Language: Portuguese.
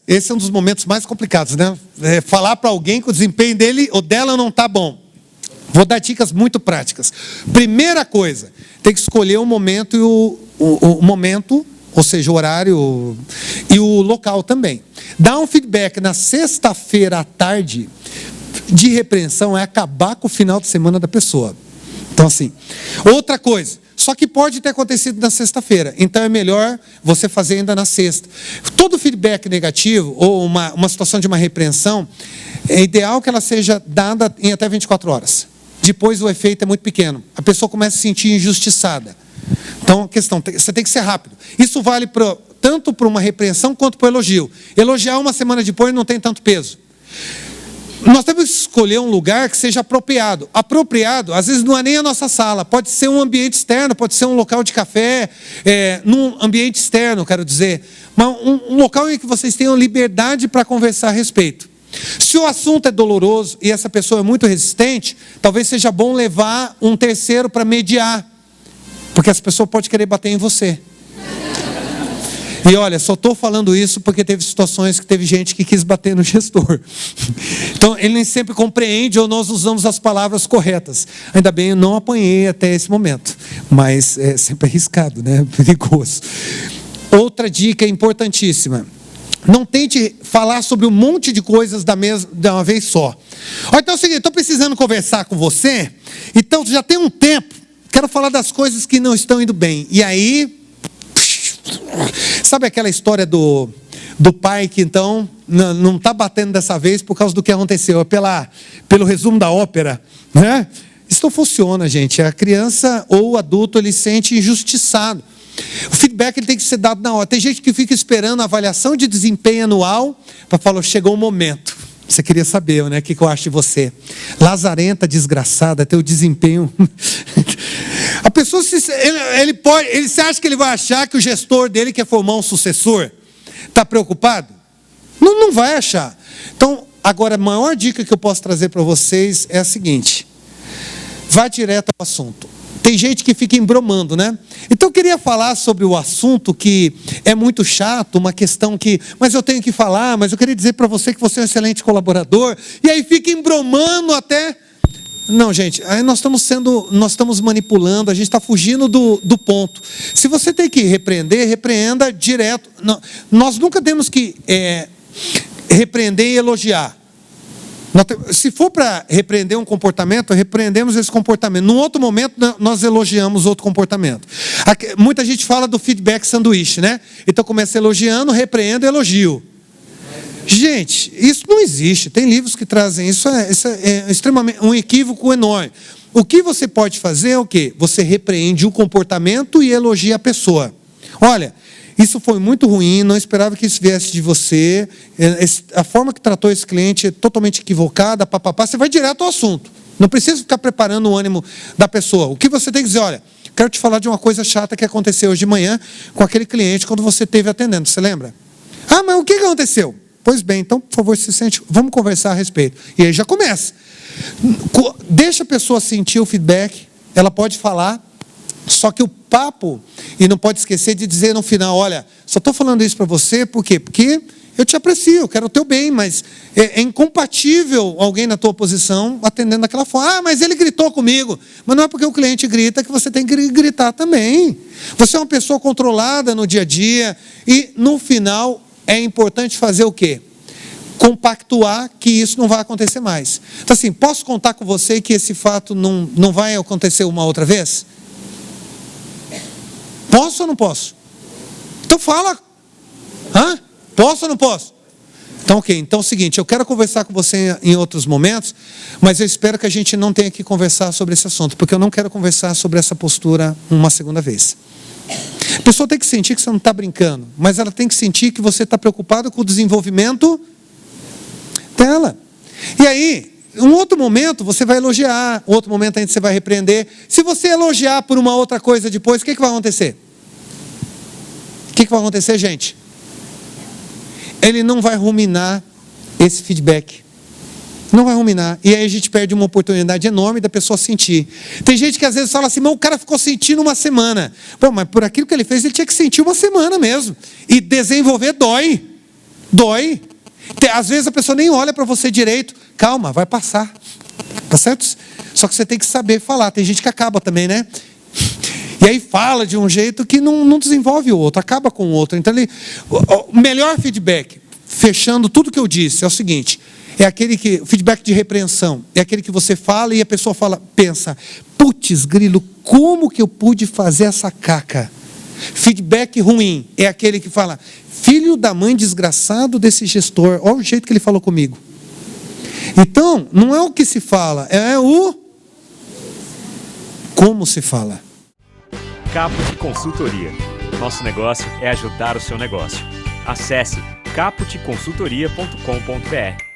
esse é um dos momentos mais complicados, né? Falar para alguém que o desempenho dele ou dela não está bom. Vou dar dicas muito práticas. Primeira coisa, tem que escolher o momento e o momento, ou seja, o horário e o local também. Dar um feedback na sexta-feira à tarde de repreensão é acabar com o final de semana da pessoa. Então, assim, outra coisa, só que pode ter acontecido na sexta-feira, então é melhor você fazer ainda na sexta. Todo feedback negativo, ou uma situação de uma repreensão, é ideal que ela seja dada em até 24 horas. Depois o efeito é muito pequeno. A pessoa começa a se sentir injustiçada. Então, a questão, você tem que ser rápido. Isso vale tanto para uma repreensão quanto para o elogio. Elogiar uma semana depois não tem tanto peso. Nós temos que escolher um lugar que seja apropriado. Apropriado, às vezes não é nem a nossa sala. Pode ser um ambiente externo, pode ser um local de café, num ambiente externo, quero dizer. Mas um local em que vocês tenham liberdade para conversar a respeito. Se o assunto é doloroso e essa pessoa é muito resistente, talvez seja bom levar um terceiro para mediar. Porque essa pessoa pode querer bater em você. E olha, só estou falando isso porque teve situações que teve gente que quis bater no gestor. Então, ele nem sempre compreende ou nós usamos as palavras corretas. Ainda bem, eu não apanhei até esse momento. Mas é sempre arriscado, né? Perigoso. Outra dica importantíssima. Não tente falar sobre um monte de coisas de uma vez só. Olha, então é o seguinte, estou precisando conversar com você. Então, já tem um tempo. Quero falar das coisas que não estão indo bem. E aí... Sabe aquela história do pai que então não está batendo dessa vez por causa do que aconteceu, é pelo resumo da ópera, né? Isso não funciona, gente. A criança ou o adulto, ele se sente injustiçado. O feedback ele tem que ser dado na hora. Tem gente que fica esperando a avaliação de desempenho anual para falar, chegou o momento. Você queria saber, né? O que eu acho de você? Lazarenta, desgraçada, teu desempenho. A pessoa, ele se acha que ele vai achar que o gestor dele quer formar um sucessor? Está preocupado? Não vai achar. Então, agora, a maior dica que eu posso trazer para vocês é a seguinte. Vá direto ao assunto. Tem gente que fica embromando, né? Então eu queria falar sobre o assunto que é muito chato, uma questão que... Mas eu tenho que falar, mas eu queria dizer para você que você é um excelente colaborador. E aí fica embromando até... Não, gente, aí nós estamos manipulando, a gente está fugindo do ponto. Se você tem que repreender, repreenda direto. Nós nunca temos que repreender e elogiar. Se for para repreender um comportamento, repreendemos esse comportamento. Num outro momento, nós elogiamos outro comportamento. Muita gente fala do feedback sanduíche, né? Então começa elogiando, repreendo e elogio. Gente, isso não existe. Tem livros que trazem isso. Isso é extremamente um equívoco enorme. O que você pode fazer é o quê? Você repreende o comportamento e elogia a pessoa. Olha, isso foi muito ruim, não esperava que isso viesse de você. A forma que tratou esse cliente é totalmente equivocada, papapá. Você vai direto ao assunto. Não precisa ficar preparando o ânimo da pessoa. O que você tem que dizer, olha, quero te falar de uma coisa chata que aconteceu hoje de manhã com aquele cliente quando você esteve atendendo. Você lembra? Ah, mas o que aconteceu? Pois bem, então, por favor, se sente, vamos conversar a respeito. E aí já começa. Deixa a pessoa sentir o feedback, ela pode falar, só que o papo, e não pode esquecer de dizer no final, olha, só estou falando isso para você, por quê? Porque eu te aprecio, eu quero o teu bem, mas é incompatível alguém na tua posição atendendo daquela forma. Ah, mas ele gritou comigo. Mas não é porque o cliente grita que você tem que gritar também. Você é uma pessoa controlada no dia a dia, e no final... É importante fazer o quê? Compactuar que isso não vai acontecer mais. Então assim, posso contar com você que esse fato não vai acontecer uma outra vez? Posso ou não posso? Então fala. Hã? Posso ou não posso? Então ok, então é o seguinte, eu quero conversar com você em outros momentos, mas eu espero que a gente não tenha que conversar sobre esse assunto, porque eu não quero conversar sobre essa postura uma segunda vez. A pessoa tem que sentir que você não está brincando, mas ela tem que sentir que você está preocupado com o desenvolvimento dela. E aí, um outro momento você vai elogiar, outro momento ainda você vai repreender. Se você elogiar por uma outra coisa depois, o que vai acontecer? O que vai acontecer, gente? Ele não vai ruminar esse feedback. Não vai ruminar. E aí a gente perde uma oportunidade enorme da pessoa sentir. Tem gente que às vezes fala assim, mas o cara ficou sentindo uma semana. Bom, mas por aquilo que ele fez, ele tinha que sentir uma semana mesmo. E desenvolver dói. Dói. Às vezes a pessoa nem olha para você direito. Calma, vai passar. Tá certo? Só que você tem que saber falar. Tem gente que acaba também, né? E aí fala de um jeito que não desenvolve o outro, acaba com o outro. Então, o melhor feedback, fechando tudo que eu disse, é o seguinte: é aquele que, feedback de repreensão, é aquele que você fala e a pessoa pensa, putz, grilo, como que eu pude fazer essa caca? Feedback ruim é aquele que fala, filho da mãe desgraçado desse gestor, olha o jeito que ele falou comigo. Então, não é o que se fala, é o como se fala. Caput Consultoria. Nosso negócio é ajudar o seu negócio. Acesse caputconsultoria.com.br.